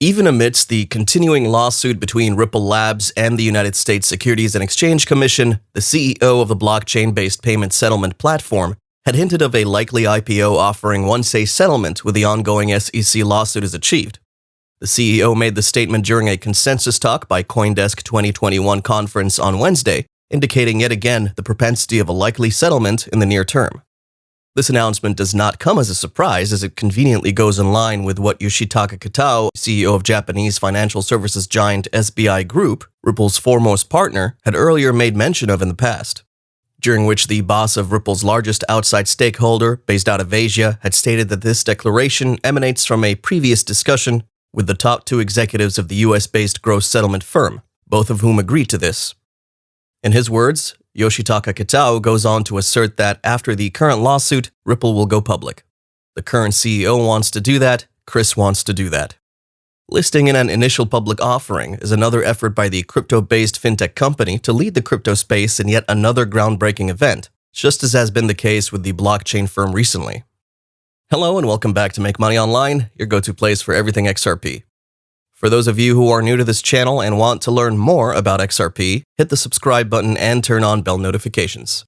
Even amidst the continuing lawsuit between Ripple Labs and the United States Securities and Exchange Commission, the CEO of the blockchain-based payment settlement platform had hinted of a likely IPO offering once a settlement with the ongoing SEC lawsuit is achieved. The CEO made the statement during a consensus talk by CoinDesk 2021 conference on Wednesday, indicating yet again the propensity of a likely settlement in the near term. This announcement does not come as a surprise, as it conveniently goes in line with what Yoshitaka Kitao, CEO of Japanese financial services giant SBI Group, Ripple's foremost partner, had earlier made mention of in the past, during which the boss of Ripple's largest outside stakeholder, based out of Asia, had stated that this declaration emanates from a previous discussion with the top two executives of the US-based gross settlement firm, both of whom agreed to this. In his words, Yoshitaka Kitao goes on to assert that after the current lawsuit, Ripple will go public. The current CEO wants to do that, Chris wants to do that. Listing in an initial public offering is another effort by the crypto-based fintech company to lead the crypto space in yet another groundbreaking event, just as has been the case with the blockchain firm recently. Hello and welcome back to Make Money Online, your go-to place for everything XRP. For those of you who are new to this channel and want to learn more about XRP, hit the subscribe button and turn on bell notifications.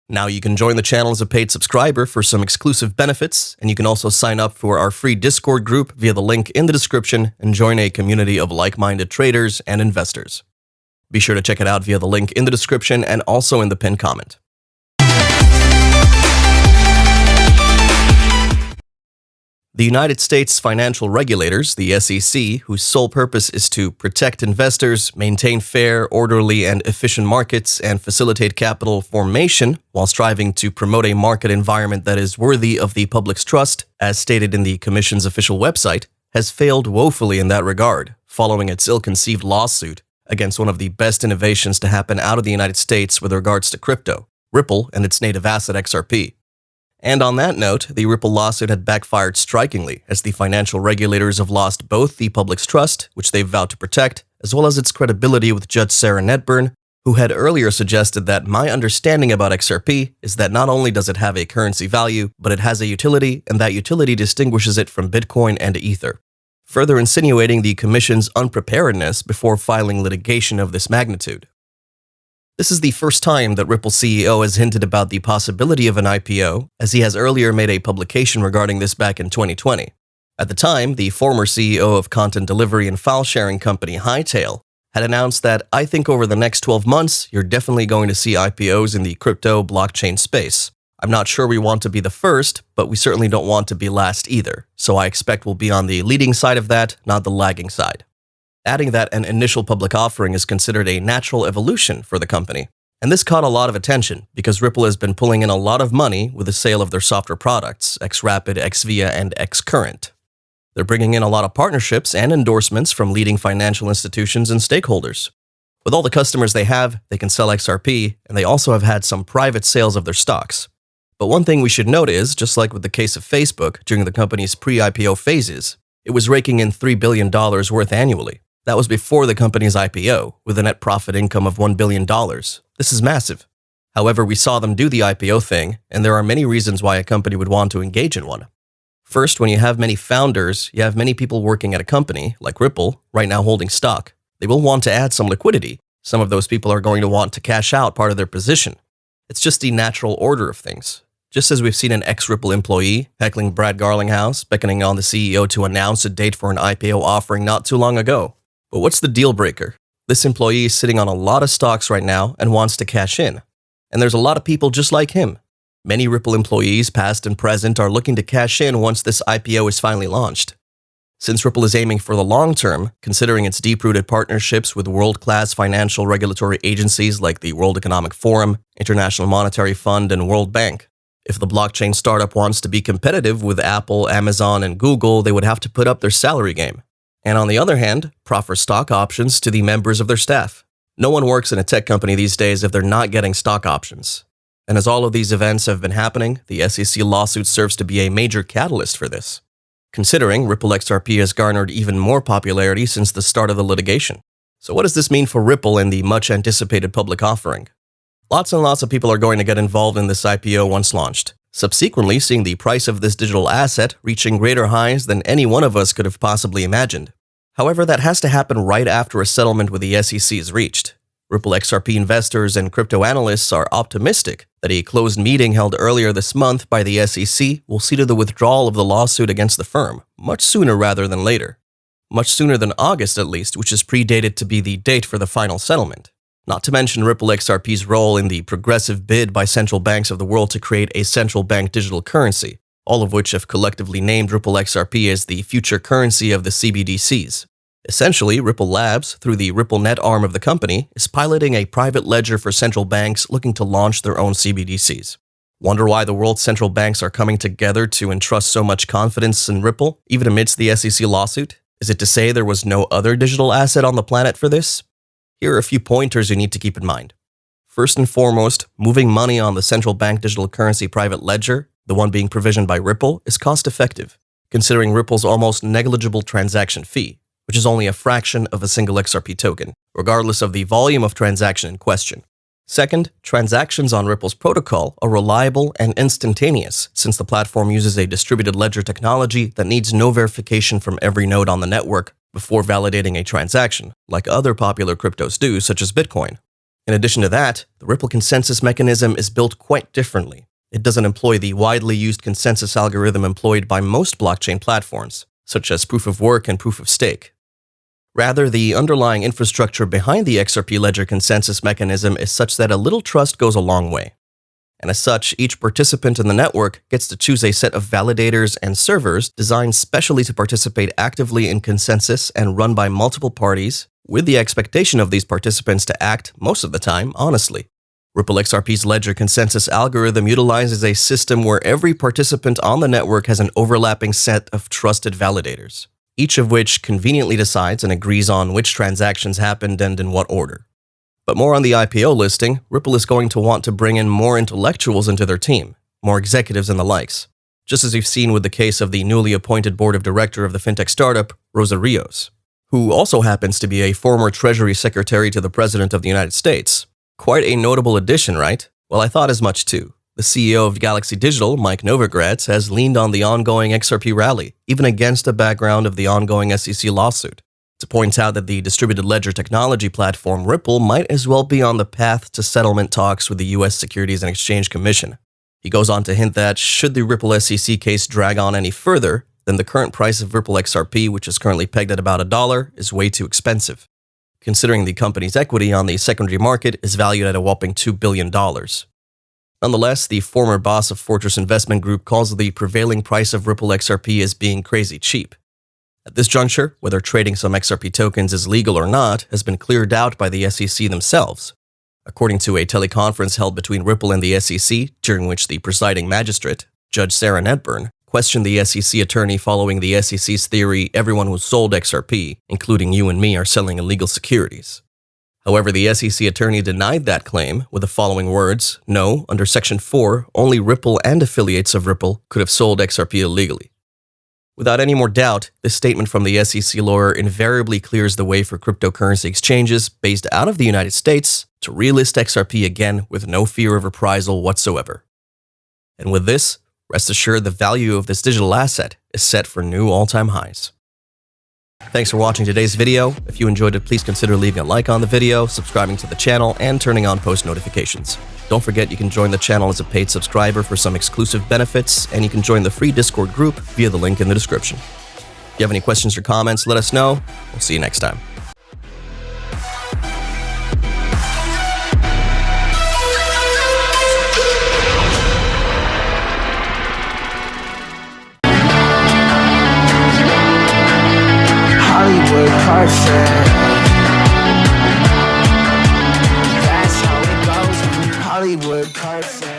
Now you can join the channel as a paid subscriber for some exclusive benefits, and you can also sign up for our free Discord group via the link in the description and join a community of like-minded traders and investors. Be sure to check it out via the link in the description and also in the pinned comment. The United States financial regulators, the SEC, whose sole purpose is to protect investors, maintain fair, orderly, and efficient markets, and facilitate capital formation while striving to promote a market environment that is worthy of the public's trust, as stated in the Commission's official website, has failed woefully in that regard, following its ill-conceived lawsuit against one of the best innovations to happen out of the United States with regards to crypto, Ripple and its native asset XRP. And on that note, the Ripple lawsuit had backfired strikingly, as the financial regulators have lost both the public's trust, which they've vowed to protect, as well as its credibility with Judge Sarah Netburn, who had earlier suggested that my understanding about XRP is that not only does it have a currency value, but it has a utility, and that utility distinguishes it from Bitcoin and Ether, further insinuating the Commission's unpreparedness before filing litigation of this magnitude. This is the first time that Ripple CEO has hinted about the possibility of an IPO, as he has earlier made a publication regarding this back in 2020. At the time, the former CEO of content delivery and file sharing company Hightail had announced that, "I think over the next 12 months, you're definitely going to see IPOs in the crypto blockchain space. I'm not sure we want to be the first, but we certainly don't want to be last either, so I expect we'll be on the leading side of that, not the lagging side." Adding that an initial public offering is considered a natural evolution for the company. And this caught a lot of attention because Ripple has been pulling in a lot of money with the sale of their software products, XRapid, XVIA, and XCurrent. They're bringing in a lot of partnerships and endorsements from leading financial institutions and stakeholders. With all the customers they have, they can sell XRP, and they also have had some private sales of their stocks. But one thing we should note is, just like with the case of Facebook during the company's pre-IPO phases, it was raking in $3 billion worth annually. That was before the company's IPO, with a net profit income of $1 billion. This is massive. However, we saw them do the IPO thing, and there are many reasons why a company would want to engage in one. First, when you have many founders, you have many people working at a company, like Ripple, right now holding stock. They will want to add some liquidity. Some of those people are going to want to cash out part of their position. It's just the natural order of things. Just as we've seen an ex-Ripple employee heckling Brad Garlinghouse, beckoning on the CEO to announce a date for an IPO offering not too long ago. But what's the deal breaker? This employee is sitting on a lot of stocks right now and wants to cash in. And there's a lot of people just like him. Many Ripple employees, past and present, are looking to cash in once this IPO is finally launched. Since Ripple is aiming for the long term, considering its deep-rooted partnerships with world-class financial regulatory agencies like the World Economic Forum, International Monetary Fund, and World Bank, if the blockchain startup wants to be competitive with Apple, Amazon, and Google, they would have to put up their salary game. And on the other hand, proffer stock options to the members of their staff. No one works in a tech company these days if they're not getting stock options. And as all of these events have been happening, the SEC lawsuit serves to be a major catalyst for this, considering Ripple XRP has garnered even more popularity since the start of the litigation. So what does this mean for Ripple and the much-anticipated public offering? Lots and lots of people are going to get involved in this IPO once launched, subsequently seeing the price of this digital asset reaching greater highs than any one of us could have possibly imagined. However, that has to happen right after a settlement with the SEC is reached. Ripple XRP investors and crypto analysts are optimistic that a closed meeting held earlier this month by the SEC will see to the withdrawal of the lawsuit against the firm, much sooner rather than later. Much sooner than August at least, which is predated to be the date for the final settlement. Not to mention Ripple XRP's role in the progressive bid by central banks of the world to create a central bank digital currency, all of which have collectively named Ripple XRP as the future currency of the CBDCs. Essentially, Ripple Labs, through the RippleNet arm of the company, is piloting a private ledger for central banks looking to launch their own CBDCs. Wonder why the world's central banks are coming together to entrust so much confidence in Ripple, even amidst the SEC lawsuit? Is it to say there was no other digital asset on the planet for this? Here are a few pointers you need to keep in mind. First and foremost, moving money on the central bank digital currency private ledger, the one being provisioned by Ripple, is cost-effective, considering Ripple's almost negligible transaction fee, which is only a fraction of a single XRP token, regardless of the volume of transaction in question. Second, transactions on Ripple's protocol are reliable and instantaneous, since the platform uses a distributed ledger technology that needs no verification from every node on the network before validating a transaction, like other popular cryptos do, such as Bitcoin. In addition to that, the Ripple consensus mechanism is built quite differently. It doesn't employ the widely used consensus algorithm employed by most blockchain platforms, such as proof of work and proof of stake. Rather, the underlying infrastructure behind the XRP ledger consensus mechanism is such that a little trust goes a long way. And as such, each participant in the network gets to choose a set of validators and servers designed specially to participate actively in consensus and run by multiple parties, with the expectation of these participants to act, most of the time, honestly. Ripple XRP's ledger consensus algorithm utilizes a system where every participant on the network has an overlapping set of trusted validators, each of which conveniently decides and agrees on which transactions happened and in what order. But more on the IPO listing, Ripple is going to want to bring in more intellectuals into their team, more executives and the likes, just as you've seen with the case of the newly appointed board of director of the fintech startup, Rosa Rios, who also happens to be a former Treasury Secretary to the President of the United States. Quite a notable addition, right? Well, I thought as much too. The CEO of Galaxy Digital, Mike Novogratz, has leaned on the ongoing XRP rally, even against a background of the ongoing SEC lawsuit, to point out that the distributed ledger technology platform Ripple might as well be on the path to settlement talks with the U.S. Securities and Exchange Commission. He goes on to hint that should the Ripple SEC case drag on any further, then the current price of Ripple XRP, which is currently pegged at about $1, is way too expensive, considering the company's equity on the secondary market is valued at a whopping $2 billion. Nonetheless, the former boss of Fortress Investment Group calls the prevailing price of Ripple XRP as being crazy cheap. At this juncture, whether trading some XRP tokens is legal or not has been cleared out by the SEC themselves, according to a teleconference held between Ripple and the SEC, during which the presiding magistrate, Judge Sarah Nedburn, questioned the SEC attorney following the SEC's theory everyone who sold XRP, including you and me, are selling illegal securities. However, the SEC attorney denied that claim with the following words: "No, under Section 4, only Ripple and affiliates of Ripple could have sold XRP illegally." Without any more doubt, this statement from the SEC lawyer invariably clears the way for cryptocurrency exchanges based out of the United States to relist XRP again with no fear of reprisal whatsoever. And with this, rest assured the value of this digital asset is set for new all-time highs. Thanks for watching today's video. If you enjoyed it, please consider leaving a like on the video, subscribing to the channel, and turning on post notifications. Don't forget you can join the channel as a paid subscriber for some exclusive benefits, and you can join the free Discord group via the link in the description. If you have any questions or comments, let us know. We'll see you next time. That's how it goes. Hollywood perfect.